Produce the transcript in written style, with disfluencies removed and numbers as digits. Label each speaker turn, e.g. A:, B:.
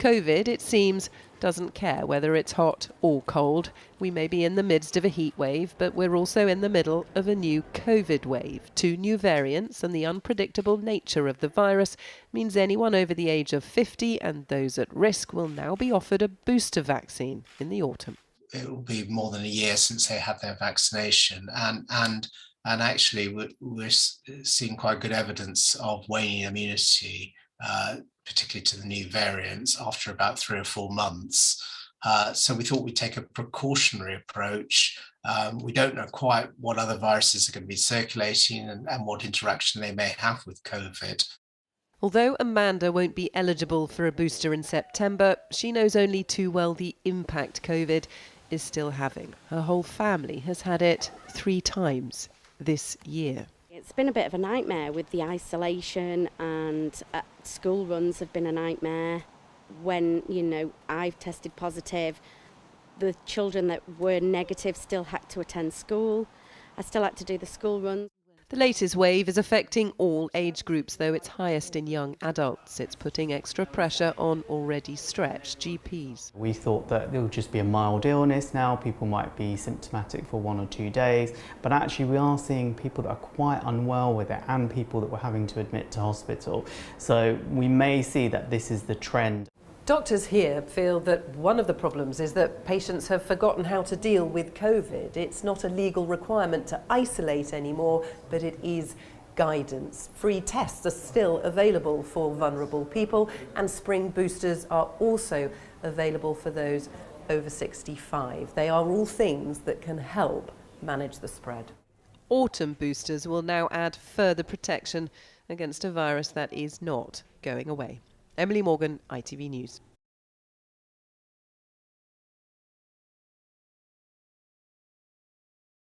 A: COVID, it seems, doesn't care whether it's hot or cold. We may be in the midst of a heat wave, but we're also in the middle of a new COVID wave. 2 new variants and the unpredictable nature of the virus means anyone over the age of 50 and those at risk will now be offered a booster vaccine in the autumn.
B: It will be more than a year since they had their vaccination, and actually we're seeing quite good evidence of waning immunity, particularly to the new variants, after about 3 or 4 months. So we thought we'd take a precautionary approach. We don't know quite what other viruses are going to be circulating and what interaction they may have with COVID.
A: Although Amanda won't be eligible for a booster in September, she knows only too well the impact COVID is still having. Her whole family has had it 3 times this year.
C: It's been a bit of a nightmare with the isolation, and school runs have been a nightmare. When, I've tested positive, the children that were negative still had to attend school. I still had to do the school runs.
A: The latest wave is affecting all age groups, though it's highest in young adults. It's putting extra pressure on already stretched GPs.
D: We thought that it would just be a mild illness now, people might be symptomatic for 1 or 2 days, but actually we are seeing people that are quite unwell with it and people that we're having to admit to hospital. So we may see that this is the trend.
A: Doctors here feel that one of the problems is that patients have forgotten how to deal with COVID. It's not a legal requirement to isolate anymore, but it is guidance. Free tests are still available for vulnerable people, and spring boosters are also available for those over 65. They are all things that can help manage the spread. Autumn boosters will now add further protection against a virus that is not going away. Emily Morgan, ITV News.